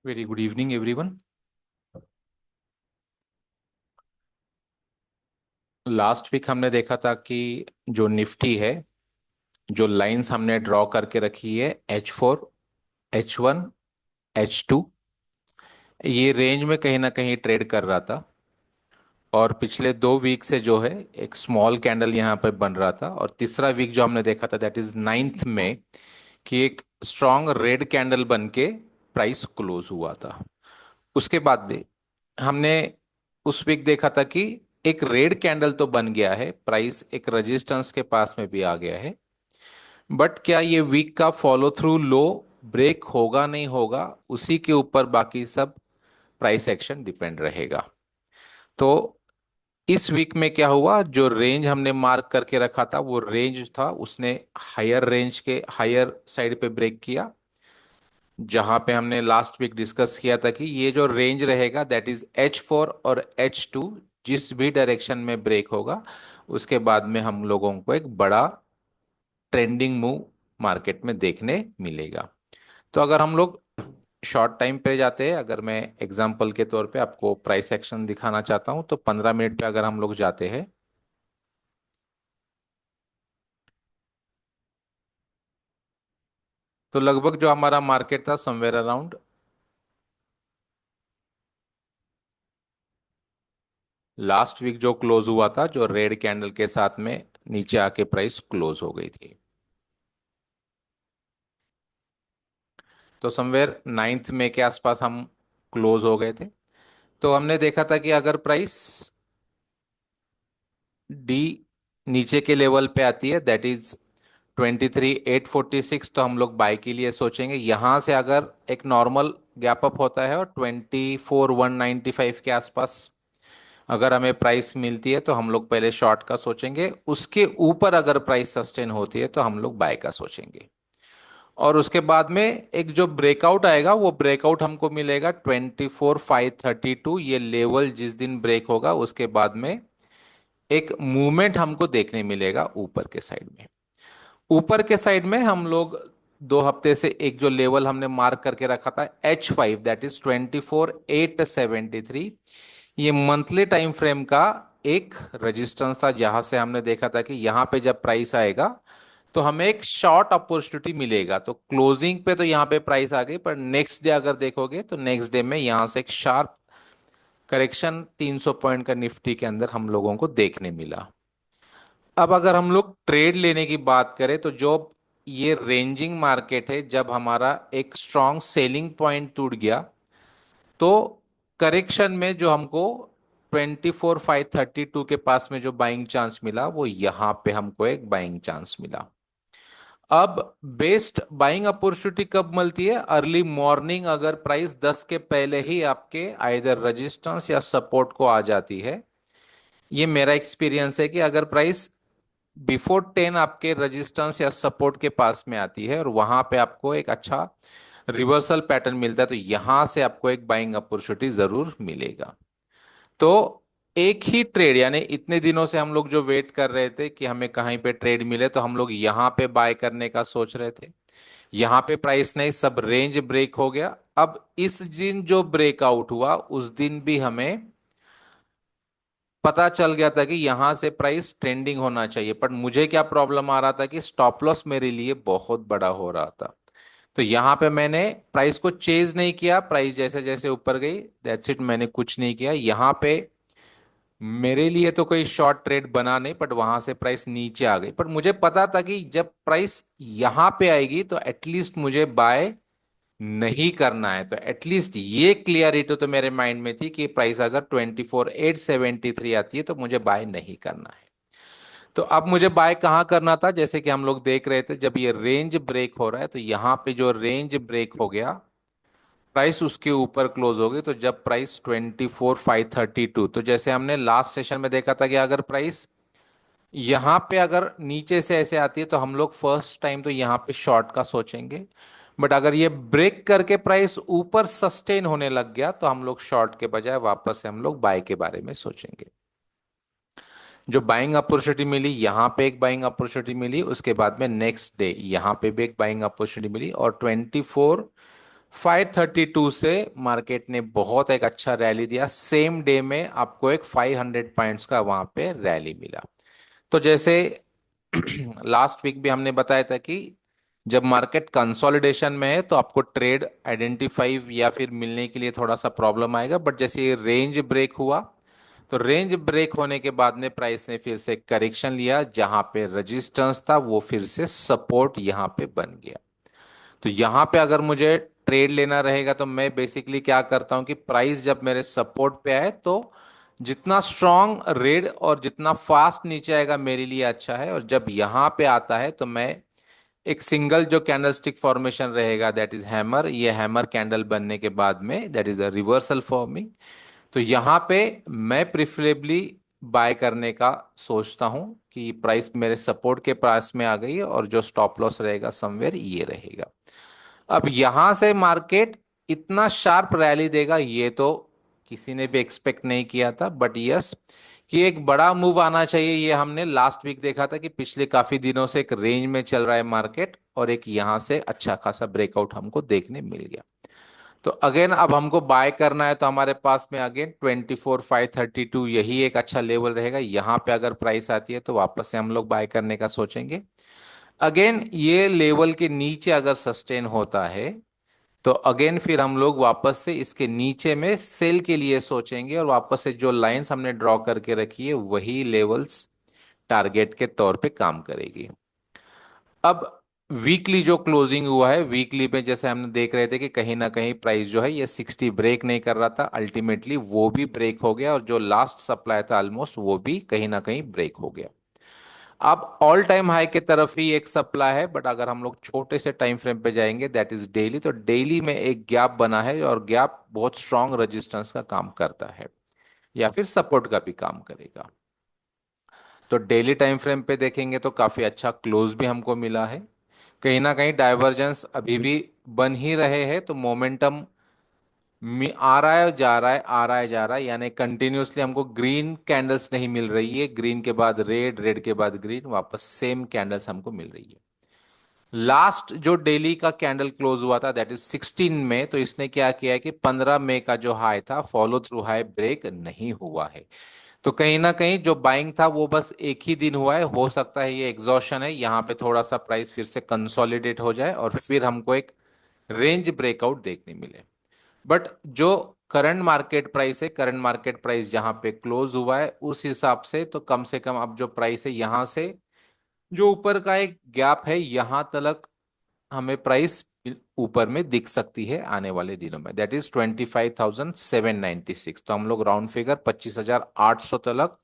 Very good evening everyone. Last week हमने देखा था कि जो निफ्टी है, जो लाइंस हमने ड्रॉ करके रखी है H4, H1, H2, ये रेंज में कहीं ना कहीं ट्रेड कर रहा था। और पिछले 2 वीक से जो है एक स्मॉल कैंडल यहाँ पे बन रहा था, और तीसरा वीक जो हमने देखा था दैट इज 9th में कि एक स्ट्रॉन्ग रेड कैंडल बन के प्राइस क्लोज हुआ था। उसके बाद भी हमने उस वीक देखा था कि एक रेड कैंडल तो बन गया है, प्राइस एक रेजिस्टेंस के पास में भी आ गया है। बट क्या ये वीक का फॉलो थ्रू लो ब्रेक होगा नहीं होगा, उसी के ऊपर बाकी सब प्राइस एक्शन डिपेंड रहेगा। तो इस वीक में क्या हुआ, जो रेंज हमने मार्क करके रखा था वो रेंज था, उसने हायर रेंज के हायर साइड पे ब्रेक किया। जहां पे हमने लास्ट वीक डिस्कस किया था कि ये जो रेंज रहेगा दैट इज H4 और H2, जिस भी डायरेक्शन में ब्रेक होगा उसके बाद में हम लोगों को एक बड़ा ट्रेंडिंग मूव मार्केट में देखने मिलेगा। तो अगर हम लोग शॉर्ट टाइम पे जाते हैं, अगर मैं एग्जांपल के तौर पे आपको प्राइस एक्शन दिखाना चाहता हूं, तो 15 मिनट पे अगर हम लोग जाते हैं तो लगभग जो हमारा मार्केट था समवेयर अराउंड लास्ट वीक जो क्लोज हुआ था, जो रेड कैंडल के साथ में नीचे आके प्राइस क्लोज हो गई थी। तो समवेयर 9th में के आसपास हम क्लोज हो गए थे। तो हमने देखा था कि अगर प्राइस डी नीचे के लेवल पे आती है दैट इज 23,846, तो हम लोग बाय के लिए सोचेंगे। यहां से अगर एक नॉर्मल गैप अप होता है और 24,195 के आसपास अगर हमें प्राइस मिलती है तो हम लोग पहले शॉर्ट का सोचेंगे। उसके ऊपर अगर प्राइस सस्टेन होती है तो हम लोग बाय का सोचेंगे। और उसके बाद में एक जो ब्रेकआउट आएगा वो ब्रेकआउट हमको मिलेगा 24,532। ये लेवल जिस दिन ब्रेक होगा उसके बाद में एक मूवमेंट हमको देखने मिलेगा ऊपर के साइड में। ऊपर के साइड में हम लोग 2 हफ्ते से एक जो लेवल हमने मार्क करके रखा था H5 दैट इज 24,873, ये मंथली टाइम फ्रेम का एक रेजिस्टेंस था, जहां से हमने देखा था कि यहां पे जब प्राइस आएगा तो हमें एक शॉर्ट अपॉर्चुनिटी मिलेगा। तो क्लोजिंग पे तो यहाँ पे प्राइस आ गई, पर नेक्स्ट डे अगर देखोगे तो नेक्स्ट डे में यहाँ से एक शार्प करेक्शन 300 पॉइंट का निफ्टी के अंदर हम लोगों को देखने मिला। अब अगर हम लोग ट्रेड लेने की बात करें तो जो ये रेंजिंग मार्केट है, जब हमारा एक स्ट्रॉन्ग सेलिंग पॉइंट टूट गया तो करेक्शन में जो हमको 24,532 के पास में जो बाइंग चांस मिला वो यहां पे हमको एक बाइंग चांस मिला। अब बेस्ट बाइंग अपॉर्चुनिटी कब मिलती है, अर्ली मॉर्निंग, अगर प्राइस 10 के पहले ही आपके आइदर रेजिस्टेंस या सपोर्ट को आ जाती है। ये मेरा एक्सपीरियंस है कि अगर प्राइस बिफोर 10 आपके रेजिस्टेंस या सपोर्ट के पास में आती है और वहां पे आपको एक अच्छा रिवर्सल पैटर्न मिलता है तो यहां से आपको एक बाइंग अपॉर्चुनिटी जरूर मिलेगा। तो एक ही ट्रेड, यानी इतने दिनों से हम लोग जो वेट कर रहे थे कि हमें कहीं पे ट्रेड मिले तो हम लोग यहां पे बाय करने का सोच रहे थे। यहां पे प्राइस नहीं, सब रेंज ब्रेक हो गया। अब इस दिन जो ब्रेकआउट हुआ उस दिन भी हमें पता चल गया था कि यहां से प्राइस ट्रेंडिंग होना चाहिए, पर मुझे क्या प्रॉब्लम आ रहा था कि स्टॉप लॉस मेरे लिए बहुत बड़ा हो रहा था। तो यहां पे मैंने प्राइस को चेज नहीं किया, प्राइस जैसे जैसे ऊपर गई दैट्स इट, मैंने कुछ नहीं किया यहां पे। मेरे लिए तो कोई शॉर्ट ट्रेड बना नहीं, बट वहां से प्राइस नीचे आ गई। पर मुझे पता था कि जब प्राइस यहां पे आएगी तो एटलीस्ट मुझे बाय नहीं करना है। तो एटलीस्ट ये क्लियरिटी तो मेरे माइंड में थी कि प्राइस अगर 24,873 आती है तो मुझे बाय नहीं करना है। तो अब मुझे बाय कहाँ करना था, जैसे कि हम लोग देख रहे थे जब ये रेंज ब्रेक हो रहा है तो यहाँ पे जो रेंज ब्रेक हो गया प्राइस उसके ऊपर क्लोज हो गई। तो जब प्राइस 24,532, तो जैसे हमने लास्ट सेशन में देखा था कि अगर प्राइस यहाँ पे अगर नीचे से ऐसे आती है तो हम लोग फर्स्ट टाइम तो यहाँ पे शॉर्ट का सोचेंगे। बट अगर ये ब्रेक करके प्राइस ऊपर सस्टेन होने लग गया तो हम लोग शॉर्ट के बजाय वापस से हम लोग बाय के बारे में सोचेंगे। जो बाइंग अपॉर्चुनिटी मिली, यहाँ पे एक बाइंग अपॉर्चुनिटी मिली, उसके बाद में नेक्स्ट डे यहाँ पे भी एक बाइंग अपॉर्चुनिटी मिली, और 532 से मार्केट ने बहुत एक अच्छा रैली दिया, सेम डे में आपको एक 500 पॉइंट्स का वहां पे रैली मिला। तो जैसे लास्ट वीक भी हमने बताया था कि जब मार्केट कंसोलिडेशन में है तो आपको ट्रेड आइडेंटिफाई या फिर मिलने के लिए थोड़ा सा प्रॉब्लम आएगा, बट जैसे ये रेंज ब्रेक हुआ तो रेंज ब्रेक होने के बाद में प्राइस ने फिर से करेक्शन लिया, जहां पे रेजिस्टेंस था वो फिर से सपोर्ट यहां पे बन गया। तो यहां पे अगर मुझे ट्रेड लेना रहेगा तो मैं बेसिकली क्या करता हूं कि प्राइस जब मेरे सपोर्ट पे आए तो जितना स्ट्रांग रेड और जितना फास्ट नीचे आएगा मेरे लिए अच्छा है, और जब यहां पे आता है तो मैं एक सिंगल जो कैंडलस्टिक फॉर्मेशन रहेगा दैट इज हैमर, ये हैमर कैंडल बनने के बाद में that is a reversal forming. तो यहां पे मैं प्रिफरेबली बाय करने का सोचता हूं कि प्राइस मेरे सपोर्ट के पास में आ गई है और जो स्टॉप लॉस रहेगा समवेयर ये रहेगा। अब यहां से मार्केट इतना शार्प रैली देगा ये तो किसी ने भी एक्सपेक्ट नहीं किया था, बट यस कि एक बड़ा मूव आना चाहिए ये हमने लास्ट वीक देखा था कि पिछले काफी दिनों से एक रेंज में चल रहा है मार्केट और एक यहां से अच्छा खासा ब्रेकआउट हमको देखने मिल गया। तो अगेन अब हमको बाय करना है तो हमारे पास में अगेन 24,532 यही एक अच्छा लेवल रहेगा, यहाँ पे अगर प्राइस आती है तो वापस से हम लोग बाय करने का सोचेंगे। अगेन ये लेवल के नीचे अगर सस्टेन होता है तो अगेन फिर हम लोग वापस से इसके नीचे में सेल के लिए सोचेंगे और वापस से जो लाइंस हमने ड्रॉ करके रखी है वही लेवल्स टारगेट के तौर पे काम करेगी। अब वीकली जो क्लोजिंग हुआ है, वीकली में जैसे हमने देख रहे थे कि कहीं ना कहीं प्राइस जो है ये 60 ब्रेक नहीं कर रहा था, अल्टीमेटली वो भी ब्रेक हो गया और जो लास्ट सप्लाई था ऑलमोस्ट वो भी कहीं ना कहीं ब्रेक हो गया। अब ऑल टाइम हाई के तरफ ही एक सप्लाई है, बट अगर हम लोग छोटे से टाइम फ्रेम पे जाएंगे दैट इज डेली, तो डेली में एक गैप बना है और गैप बहुत स्ट्रांग रेजिस्टेंस का काम करता है या फिर सपोर्ट का भी काम करेगा। तो डेली टाइम फ्रेम पे देखेंगे तो काफी अच्छा क्लोज भी हमको मिला है, कहीं ना कहीं डाइवर्जेंस अभी भी बन ही रहे हैं, तो मोमेंटम आ रहा है जा रहा है आ रहा है जा रहा है, यानी कंटिन्यूअसली हमको ग्रीन कैंडल्स नहीं मिल रही है, ग्रीन के बाद रेड, रेड के बाद ग्रीन, वापस सेम कैंडल्स हमको मिल रही है। लास्ट जो डेली का कैंडल क्लोज हुआ था दैट इज 16 में, तो इसने क्या किया है कि 15 मई का जो हाई था फॉलो थ्रू हाई ब्रेक नहीं हुआ है। तो कहीं ना कहीं जो बाइंग था वो बस एक ही दिन हुआ है, हो सकता है ये एग्जॉशन है, यहाँ पे थोड़ा सा प्राइस फिर से कंसोलिडेट हो जाए और फिर हमको एक रेंज ब्रेकआउट देखने मिले। बट जो करंट मार्केट प्राइस है, करंट मार्केट प्राइस जहां पे क्लोज हुआ है उस हिसाब से कम अब जो प्राइस है यहां से जो ऊपर का एक गैप है यहां तलक हमें प्राइस ऊपर में दिख सकती है आने वाले दिनों में, दैट इज 25,796। तो हम लोग राउंड फिगर 25,800 तलक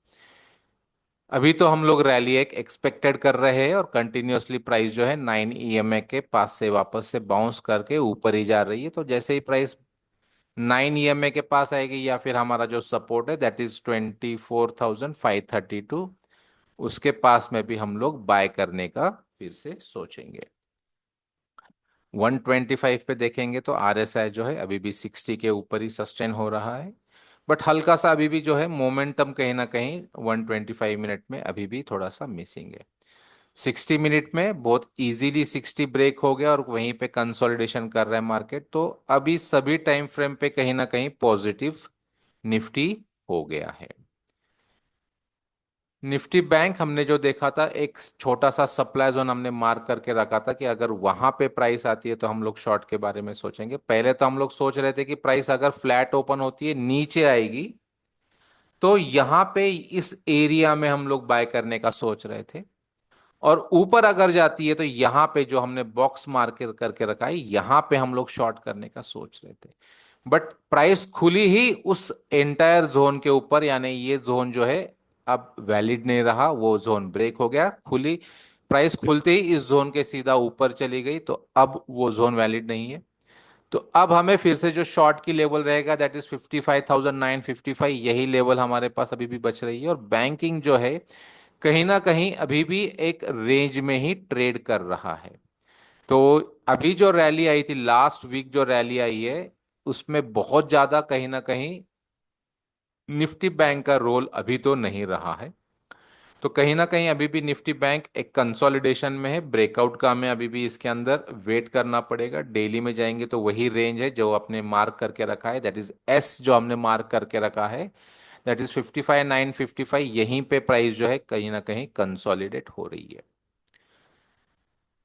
अभी तो हम लोग रैली एक एक्सपेक्टेड कर रहे हैं और कंटिन्यूअसली प्राइस जो है 9 EMA के पास से वापस से बाउंस करके ऊपर ही जा रही है। तो जैसे ही प्राइस 9 EMA के पास आएगी या फिर हमारा जो सपोर्ट है दैट इज 24,532, उसके पास में भी हम लोग बाय करने का फिर से सोचेंगे। 125 पे देखेंगे तो RSI जो है अभी भी 60 के ऊपर ही सस्टेन हो रहा है, बट हल्का सा अभी भी जो है मोमेंटम कहीं ना कहीं 125 मिनट में अभी भी थोड़ा सा मिसिंग है। 60 मिनट में बहुत इजीली 60 ब्रेक हो गया और वहीं पे कंसोलिडेशन कर रहा है मार्केट, तो अभी सभी टाइम फ्रेम पे कहीं ना कहीं पॉजिटिव निफ्टी हो गया है। निफ्टी बैंक हमने जो देखा था एक छोटा सा सप्लाई जोन हमने मार्क करके रखा था कि अगर वहां पे प्राइस आती है तो हम लोग शॉर्ट के बारे में सोचेंगे। पहले तो हम लोग सोच रहे थे कि प्राइस अगर फ्लैट ओपन होती है नीचे आएगी तो यहां पे इस एरिया में हम लोग बाय करने का सोच रहे थे, और ऊपर अगर जाती है तो यहां पे जो हमने बॉक्स मार्क करके रखा है यहां पे हम लोग शॉर्ट करने का सोच रहे थे। बट प्राइस खुली ही उस एंटायर जोन के ऊपर, यानी ये जोन जो है अब वैलिड नहीं रहा, वो जोन ब्रेक हो गया, खुली प्राइस खुलते ही इस जोन के सीधा ऊपर चली गई, तो अब वो जोन वैलिड नहीं है। तो अब हमें फिर से जो शॉर्ट की लेवल रहेगा दैट इज 55,955, यही लेवल हमारे पास अभी भी बच रही है, और बैंकिंग जो है कहीं ना कहीं अभी भी एक रेंज में ही ट्रेड कर रहा है। तो अभी जो रैली आई थी लास्ट वीक, जो रैली आई है उसमें बहुत ज्यादा कहीं ना कहीं निफ्टी बैंक का रोल अभी तो नहीं रहा है। तो कहीं ना कहीं अभी भी निफ्टी बैंक एक कंसोलिडेशन में है, ब्रेकआउट का हमें अभी भी इसके अंदर वेट करना पड़ेगा। डेली में जाएंगे तो वही रेंज है जो आपने मार्क करके रखा है, दैट इज एस जो हमने मार्क करके रखा है, दैट इज 55,955। यहीं पे प्राइस जो है कहीं ना कहीं कंसोलिडेट हो रही है।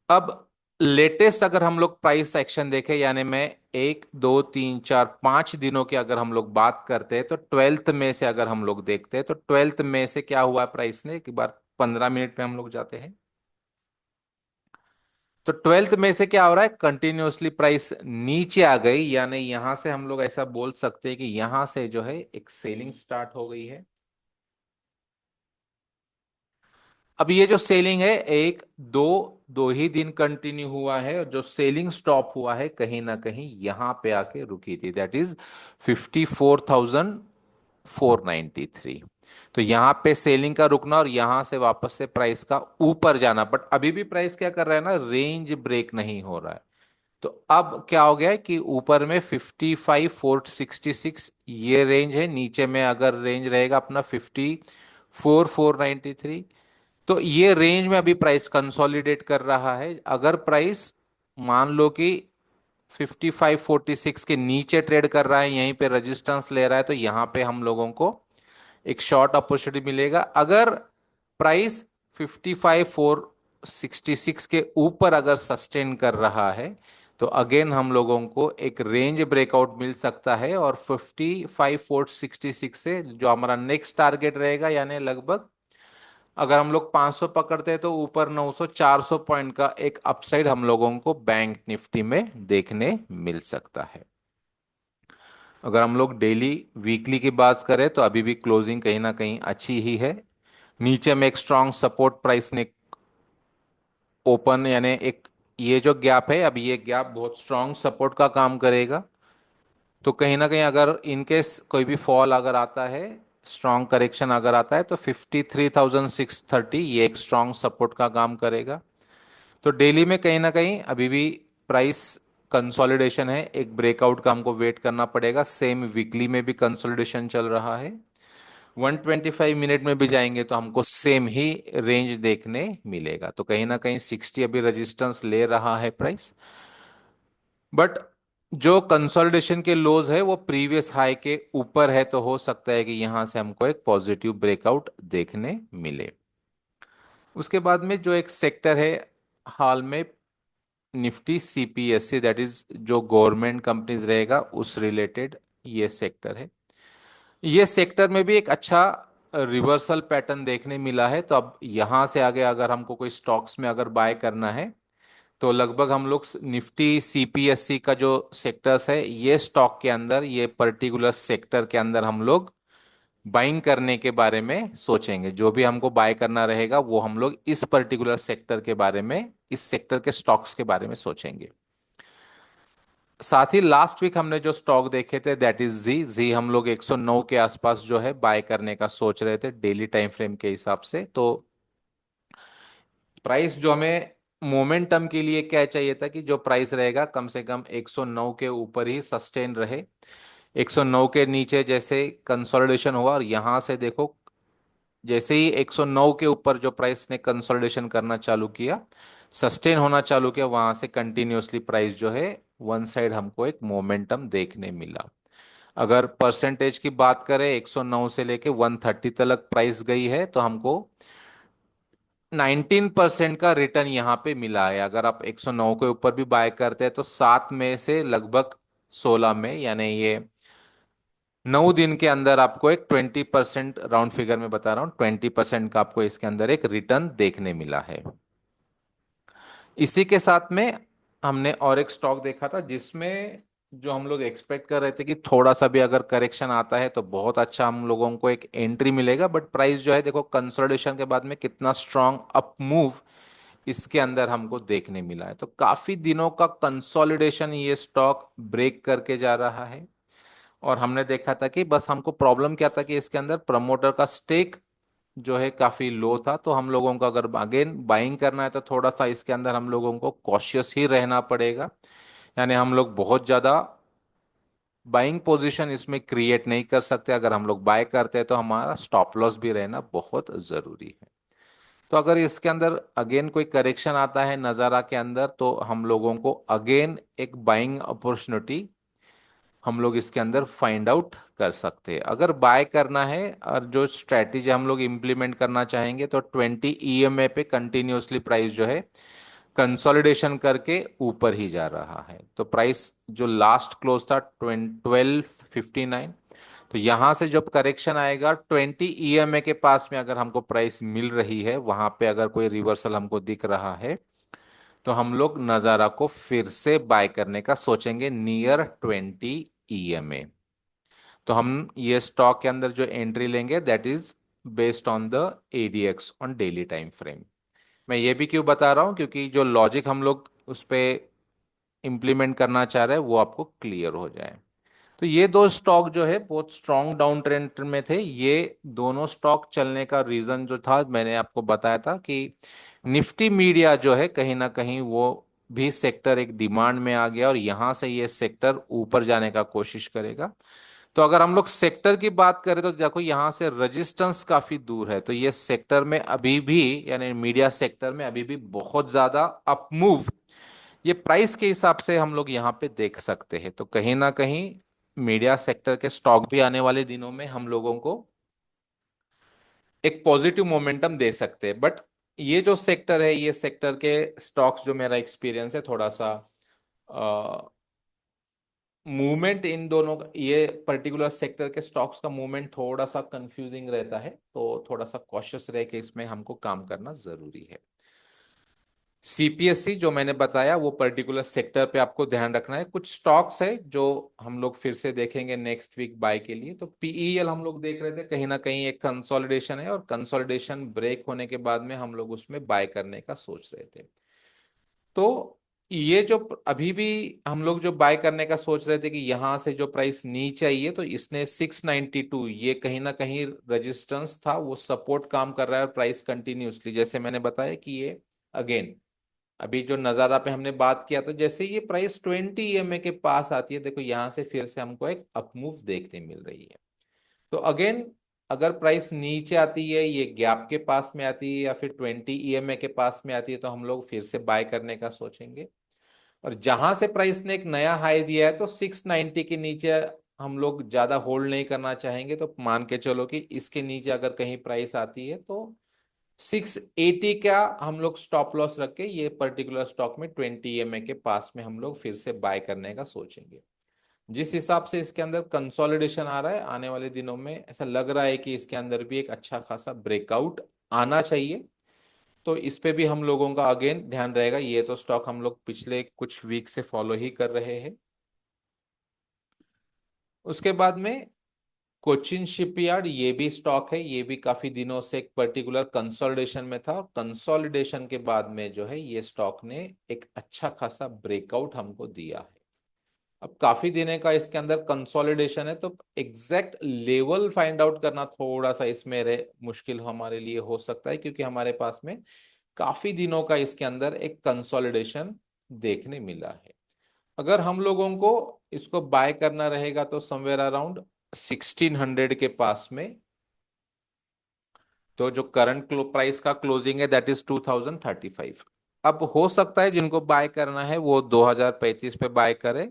अब लेटेस्ट अगर हम लोग प्राइस एक्शन देखें, यानी मैं 1 2 3 4 5 दिनों की अगर हम लोग बात करते हैं, तो 12th में से अगर हम लोग देखते हैं तो 12th में से क्या हुआ है प्राइस ने, एक बार 15 मिनट में हम लोग जाते हैं। तो 12th में से क्या हो रहा है, कंटिन्यूअसली प्राइस नीचे आ गई, यानी यहां से हम लोग ऐसा बोल सकते हैं कि यहां से जो है एक सेलिंग स्टार्ट हो गई है। अब ये जो सेलिंग है एक दो दो ही दिन कंटिन्यू हुआ है, और जो सेलिंग स्टॉप हुआ है कहीं ना कहीं यहां पे आके रुकी थी, दैट इज 54,493। तो यहां पे सेलिंग का रुकना और यहां से वापस से प्राइस का ऊपर जाना, बट अभी भी प्राइस क्या कर रहा है ना, रेंज ब्रेक नहीं हो रहा है। तो अब क्या हो गया है कि ऊपर में 55,466 ये रेंज है, नीचे में अगर रेंज रहेगा अपना 54,493। तो ये रेंज में अभी प्राइस कंसोलिडेट कर रहा है। अगर प्राइस मान लो कि 5546 के नीचे ट्रेड कर रहा है, यहीं पे रेजिस्टेंस ले रहा है, तो यहां पे हम लोगों को एक शॉर्ट अपॉर्चुनिटी मिलेगा। अगर प्राइस 55,466 के ऊपर अगर सस्टेन कर रहा है, तो अगेन हम लोगों को एक रेंज ब्रेकआउट मिल सकता है, और 55,466 से जो हमारा नेक्स्ट टारगेट रहेगा, यानी लगभग अगर हम लोग 500 पकड़ते हैं तो ऊपर 900 400 पॉइंट का एक अपसाइड हम लोगों को बैंक निफ्टी में देखने मिल सकता है। अगर हम लोग डेली वीकली की बात करें तो अभी भी क्लोजिंग कहीं ना कहीं अच्छी ही है। नीचे में एक स्ट्रांग सपोर्ट प्राइस ने ओपन, यानी एक ये जो गैप है, अभी ये गैप बहुत स्ट्रांग सपोर्ट का काम करेगा। तो कहीं ना कहीं अगर इनकेस कोई भी फॉल अगर आता है, स्ट्रांग करेक्शन अगर आता है, तो 53,630 ये एक स्ट्रांग सपोर्ट का काम करेगा। तो डेली में कहीं ना कहीं अभी भी प्राइस कंसोलिडेशन है, एक ब्रेकआउट का हमको वेट करना पड़ेगा। सेम वीकली में भी कंसोलिडेशन चल रहा है। 125 मिनट में भी जाएंगे तो हमको सेम ही रेंज देखने मिलेगा। तो कहीं ना कहीं 60 अभी रेजिस्टेंस ले रहा है प्राइस, बट जो कंसोलिडेशन के लोज है वो प्रीवियस हाई के ऊपर है, तो हो सकता है कि यहां से हमको एक पॉजिटिव ब्रेकआउट देखने मिले। उसके बाद में जो एक सेक्टर है हाल में, निफ्टी सीपीएससी, दैट इज जो गवर्नमेंट कंपनीज रहेगा उस रिलेटेड ये सेक्टर है। ये सेक्टर में भी एक अच्छा रिवर्सल पैटर्न देखने मिला है। तो अब यहां से आगे अगर हमको कोई स्टॉक्स में अगर बाय करना है, तो लगभग हम लोग निफ्टी सीपीएससी का जो सेक्टर्स है, ये स्टॉक के अंदर, ये पर्टिकुलर सेक्टर के अंदर हम लोग बाइंग करने के बारे में सोचेंगे। जो भी हमको बाय करना रहेगा वो हम लोग इस पर्टिकुलर सेक्टर के बारे में, इस सेक्टर के स्टॉक्स के बारे में सोचेंगे। साथ ही लास्ट वीक हमने जो स्टॉक देखे थे, दैट इज जी जी, हम लोग 109 के आसपास जो है बाय करने का सोच रहे थे डेली टाइम फ्रेम के हिसाब से। तो प्राइस जो हमें मोमेंटम के लिए क्या चाहिए था कि जो प्राइस रहेगा कम से कम 109 के ऊपर ही सस्टेन रहे। 109 के नीचे जैसे कंसोलिडेशन हुआ, और यहां से देखो जैसे ही 109 के ऊपर जो प्राइस ने कंसोलिडेशन करना चालू किया, सस्टेन होना चालू किया, वहां से कंटिन्यूअसली प्राइस जो है वन साइड हमको एक मोमेंटम देखने मिला। अगर परसेंटेज की बात करें, 109 से लेके 130 तक प्राइस गई है, तो हमको 19% का रिटर्न यहाँ पे मिला है। अगर आप 109 के ऊपर भी बाय करते हैं तो 7 में से लगभग 16 में, यानी ये 9 दिन के अंदर आपको एक 20%, राउंड फिगर में बता रहा हूँ, 20% का आपको इसके अंदर एक रिटर्न देखने मिला है। इसी के साथ में हमने और एक स्टॉक देखा था जिसमें जो हम लोग एक्सपेक्ट कर रहे थे कि थोड़ा सा भी अगर करेक्शन आता है तो बहुत अच्छा हम लोगों को एक एंट्री मिलेगा, बट प्राइस जो है देखो कंसोलिडेशन के बाद में कितना स्ट्रांग अप मूव इसके अंदर हमको देखने मिला है। तो काफी दिनों का कंसोलिडेशन ये स्टॉक ब्रेक करके जा रहा है। और हमने देखा था कि बस हमको प्रॉब्लम क्या था कि इसके अंदर प्रमोटर का स्टेक जो है काफी लो था। तो हम लोगों को अगर अगेन बाइंग करना है तो थोड़ा सा इसके अंदर हम लोगों को कॉशियस ही रहना पड़ेगा, यानी हम लोग बहुत ज्यादा बाइंग पोजीशन इसमें क्रिएट नहीं कर सकते। अगर हम लोग बाय करते हैं तो हमारा स्टॉप लॉस भी रहना बहुत जरूरी है। तो अगर इसके अंदर अगेन कोई करेक्शन आता है नज़ारा के अंदर, तो हम लोगों को अगेन एक बाइंग अपॉर्चुनिटी हम लोग इसके अंदर फाइंड आउट कर सकते हैं। अगर बाय करना है और जो स्ट्रेटेजी हम लोग इम्प्लीमेंट करना चाहेंगे, तो 20 EMA पे कंटिन्यूअसली प्राइस जो है कंसोलिडेशन करके ऊपर ही जा रहा है। तो प्राइस जो लास्ट क्लोज था 1259, तो यहां से जब करेक्शन आएगा 20 EMA के पास में अगर हमको प्राइस मिल रही है, वहां पे अगर कोई रिवर्सल हमको दिख रहा है, तो हम लोग नजारा को फिर से बाय करने का सोचेंगे नियर 20 EMA। तो हम ये स्टॉक के अंदर जो एंट्री लेंगे that is based on the ADX on daily time frame. मैं ये भी क्यों बता रहा हूं, क्योंकि जो लॉजिक हम लोग उस पे इम्प्लीमेंट करना चाह रहे हैं वो आपको क्लियर हो जाए। तो ये दो स्टॉक जो है बहुत स्ट्रॉन्ग डाउन ट्रेंड में थे। ये दोनों स्टॉक चलने का रीजन जो था मैंने आपको बताया था कि निफ्टी मीडिया जो है कहीं ना कहीं वो भी सेक्टर एक डिमांड में आ गया और यहां से ये सेक्टर ऊपर जाने का कोशिश करेगा। तो अगर हम लोग सेक्टर की बात करें तो देखो यहाँ से रेजिस्टेंस काफी दूर है, तो ये सेक्टर में अभी भी, यानी मीडिया सेक्टर में अभी भी बहुत ज्यादा अप मूव ये प्राइस के हिसाब से हम लोग यहाँ पे देख सकते हैं। तो कहीं ना कहीं मीडिया सेक्टर के स्टॉक भी आने वाले दिनों में हम लोगों को एक पॉजिटिव मोमेंटम दे सकते हैं। बट ये जो सेक्टर है, ये सेक्टर के स्टॉक्स जो मेरा एक्सपीरियंस है थोड़ा सा मूवमेंट इन दोनों ये पर्टिकुलर सेक्टर के स्टॉक्स का मूवमेंट थोड़ा सा कंफ्यूजिंग रहता है, तो थोड़ा सा कॉशियस रह के इसमें हमको काम करना जरूरी है। CPSC जो मैंने बताया वो पर्टिकुलर सेक्टर पे आपको ध्यान रखना है। कुछ स्टॉक्स है जो हम लोग फिर से देखेंगे नेक्स्ट वीक बाय के लिए। तो PEL हम लोग देख रहे थे, कहीं ना कहीं एक कंसोलिडेशन है और कंसोलिडेशन ब्रेक होने के बाद में हम लोग उसमें बाय करने का सोच रहे थे। तो ये जो अभी भी हम लोग जो बाय करने का सोच रहे थे कि यहां से जो प्राइस नीचे आई है, तो इसने 692 ये कहीं ना कहीं रेजिस्टेंस था, वो सपोर्ट काम कर रहा है और प्राइस कंटिन्यूसली जैसे मैंने बताया कि ये अगेन अभी जो नजारा पे हमने बात किया, तो जैसे ये प्राइस 20 EMA के पास आती है, देखो यहां से फिर से हमको एक अपमूव देखने मिल रही है। तो अगेन अगर प्राइस नीचे आती है, ये गैप के पास में आती है या फिर 20 EMA के पास में आती है, तो हम लोग फिर से बाय करने का सोचेंगे। और जहां से प्राइस ने एक नया हाई दिया है, तो 690 के नीचे हम लोग ज्यादा होल्ड नहीं करना चाहेंगे। तो मान के चलो कि इसके नीचे अगर कहीं प्राइस आती है, तो 680 का हम लोग स्टॉप लॉस रख के ये पर्टिकुलर स्टॉक में 20 EMA के पास में हम लोग फिर से बाय करने का सोचेंगे। जिस हिसाब से इसके अंदर कंसोलिडेशन आ रहा है, आने वाले दिनों में ऐसा लग रहा है कि इसके अंदर भी एक अच्छा खासा ब्रेकआउट आना चाहिए। तो इस पे भी हम लोगों का अगेन ध्यान रहेगा। ये तो स्टॉक हम लोग पिछले कुछ वीक से फॉलो ही कर रहे हैं। उसके बाद में कोचिन शिपयार्ड, ये भी स्टॉक है, ये भी काफी दिनों से एक पर्टिकुलर कंसोलिडेशन में था और कंसोलिडेशन के बाद में जो है ये स्टॉक ने एक अच्छा खासा ब्रेकआउट हमको दिया है। अब काफी दिनों का इसके अंदर कंसोलिडेशन है, तो एग्जैक्ट लेवल फाइंड आउट करना थोड़ा सा इसमें मुश्किल हमारे लिए हो सकता है, क्योंकि हमारे पास में काफी दिनों का इसके अंदर एक कंसोलिडेशन देखने मिला है। अगर हम लोगों को इसको बाय करना रहेगा तो समवेयर अराउंड 1600 के पास में। तो जो करंट प्राइस का क्लोजिंग है दैट इज 2035। अब हो सकता है जिनको बाय करना है वो 2035 पे बाय करे,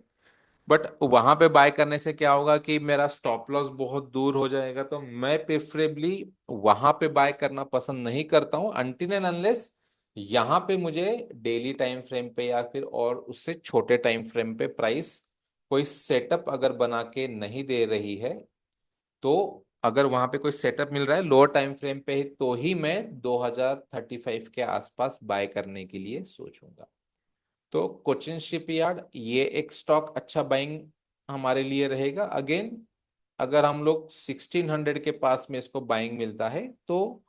बट वहां पे बाय करने से क्या होगा कि मेरा स्टॉप लॉस बहुत दूर हो जाएगा। तो मैं प्रेफरेबली वहां पे बाय करना पसंद नहीं करता हूं अनटिल एंड अनलेस यहाँ पे मुझे डेली टाइम फ्रेम पे या फिर और उससे छोटे टाइम फ्रेम पे प्राइस कोई सेटअप अगर बना के नहीं दे रही है। तो अगर वहां पे कोई सेटअप मिल रहा है लोअर टाइम फ्रेम पे ही, तो ही मैं 2035 के आसपास बाय करने के लिए सोचूंगा। तो कोचिन शिपयार्ड ये एक स्टॉक अच्छा बाइंग हमारे लिए रहेगा। अगेन अगर हम लोग 1600 के पास में इसको बाइंग मिलता है, तो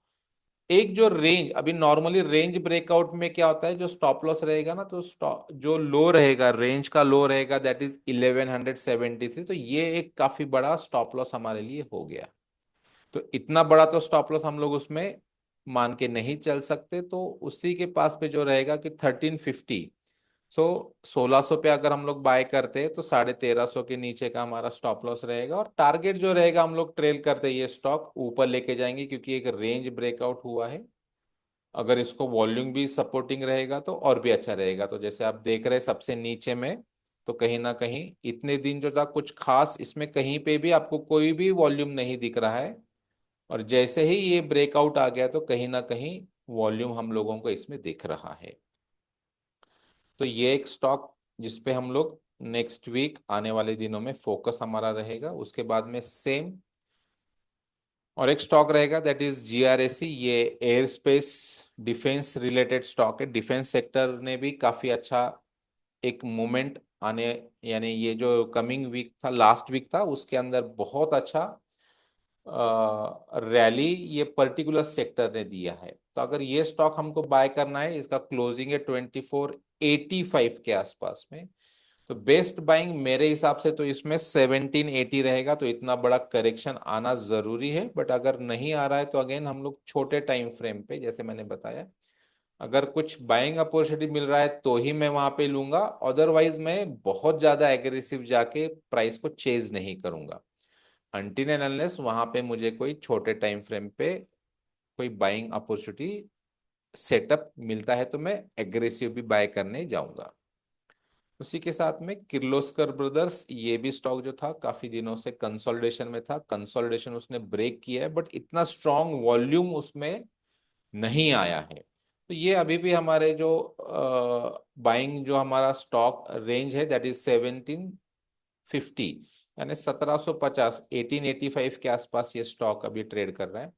एक जो रेंज अभी नॉर्मली रेंज ब्रेकआउट में क्या होता है, जो स्टॉप लॉस रहेगा ना, तो स्टॉप जो लो रहेगा रेंज का लो रहेगा दैट इज 1173। तो ये एक काफी बड़ा स्टॉप लॉस हमारे लिए हो गया। तो इतना बड़ा तो स्टॉप लॉस हम लोग उसमें मान के नहीं चल सकते। तो उसी के पास पे जो रहेगा कि 1350, सो 1600 पे अगर हम लोग बाय करते हैं तो 1350 के नीचे का हमारा स्टॉप लॉस रहेगा। और टारगेट जो रहेगा हम लोग ट्रेल करते ये स्टॉक ऊपर लेके जाएंगे, क्योंकि एक रेंज ब्रेकआउट हुआ है। अगर इसको वॉल्यूम भी सपोर्टिंग रहेगा तो और भी अच्छा रहेगा। तो जैसे आप देख रहे हैं सबसे नीचे में, तो कहीं ना कहीं इतने दिन जो था कुछ खास इसमें कहीं पे भी आपको कोई भी वॉल्यूम नहीं दिख रहा है, और जैसे ही ये ब्रेकआउट आ गया तो कहीं ना कहीं वॉल्यूम हम लोगों को इसमें दिख रहा है। तो ये एक स्टॉक जिसपे हम लोग नेक्स्ट वीक आने वाले दिनों में फोकस हमारा रहेगा। उसके बाद में सेम और एक स्टॉक रहेगा, दैट इज जीआरएसी। ये aerospace defence related stock है। डिफेंस सेक्टर ने भी काफी अच्छा एक मोमेंट आने, यानी ये जो कमिंग वीक था, लास्ट वीक था, उसके अंदर बहुत अच्छा रैली ये पर्टिकुलर सेक्टर ने दिया है। तो अगर ये स्टॉक हमको बाय करना है, इसका क्लोजिंग है 2485 के आसपास में, तो बेस्ट बाइंग मेरे हिसाब से तो इसमें 1780 रहेगा। तो इतना बड़ा करेक्शन आना जरूरी है, बट अगर नहीं आ रहा है तो अगेन हम लोग छोटे टाइम फ्रेम पे, जैसे मैंने बताया, अगर कुछ बाइंग अपॉर्चुनिटी मिल रहा है तो ही मैं वहां पे लूंगा, अदरवाइज मैं बहुत ज्यादा एग्रेसिव जाके प्राइस को चेज नहीं करूंगा अनटिल एंड अनलेस वहां पे मुझे कोई छोटे टाइम फ्रेम पे कोई बाइंग अपॉर्चुनिटी सेटअप मिलता है, तो मैं एग्रेसिव भी बाय करने जाऊंगा। उसी के साथ में किर्लोस्कर ब्रदर्स, ये भी स्टॉक जो था काफी दिनों से कंसोलिडेशन में था, कंसोलिडेशन उसने ब्रेक किया है, बट इतना स्ट्रॉन्ग वॉल्यूम उसमें नहीं आया है। तो ये अभी भी हमारे जो बाइंग जो हमारा स्टॉक रेंज है, दैट इज 1750, यानी 1750, 1885 के आसपास ये स्टॉक अभी ट्रेड कर रहा है।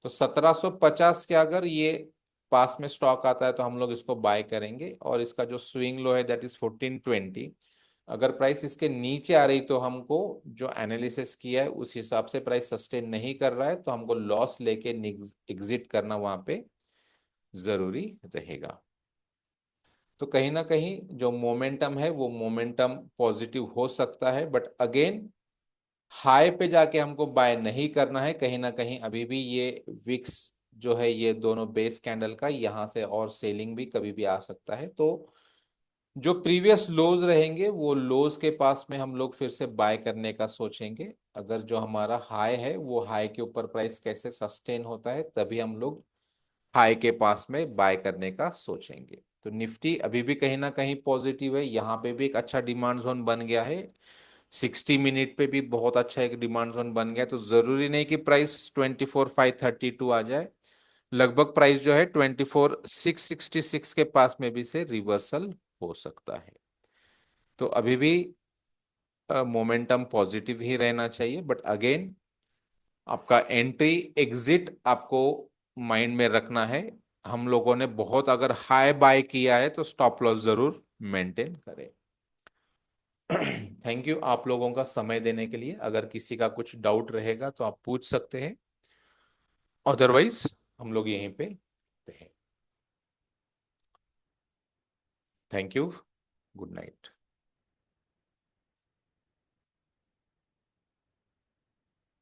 तो 1750 के अगर ये पास में स्टॉक आता है तो हम लोग इसको बाय करेंगे, और इसका जो स्विंग लो है दैट इज 1420। अगर प्राइस इसके नीचे आ रही तो हमको, जो एनालिसिस किया है उस हिसाब से प्राइस सस्टेन नहीं कर रहा है तो हमको लॉस लेके एग्जिट करना वहां पे जरूरी रहेगा। तो कहीं ना कहीं जो मोमेंटम है वो मोमेंटम पॉजिटिव हो सकता है, बट अगेन हाई पे जाके हमको बाय नहीं करना है। कहीं ना कहीं अभी भी ये विक्स जो है, ये दोनों बेस कैंडल का यहाँ से और सेलिंग भी कभी भी आ सकता है। तो जो प्रीवियस लोज रहेंगे वो लोज के पास में हम लोग फिर से बाय करने का सोचेंगे। अगर जो हमारा हाई है वो हाई के ऊपर प्राइस कैसे सस्टेन होता है तभी हम लोग हाई के पास में बाय करने का सोचेंगे। तो निफ्टी अभी भी कहीं ना कहीं पॉजिटिव है, यहाँ पे भी एक अच्छा डिमांड जोन बन गया है। 60 मिनट पे भी बहुत अच्छा एक डिमांड जोन बन गया है। तो जरूरी नहीं कि प्राइस 24,532 आ जाए, लगभग प्राइस जो है 24,666 के पास में भी से रिवर्सल हो सकता है। तो अभी भी मोमेंटम पॉजिटिव ही रहना चाहिए, बट अगेन आपका एंट्री एग्जिट आपको माइंड में रखना है। हम लोगों ने बहुत अगर हाई बाय किया है तो स्टॉप लॉस जरूर मेंटेन करें। थैंक यू आप लोगों का समय देने के लिए। अगर किसी का कुछ डाउट रहेगा तो आप पूछ सकते हैं, अदरवाइज हम लोग यहीं पे हैं। Thank you. Good night.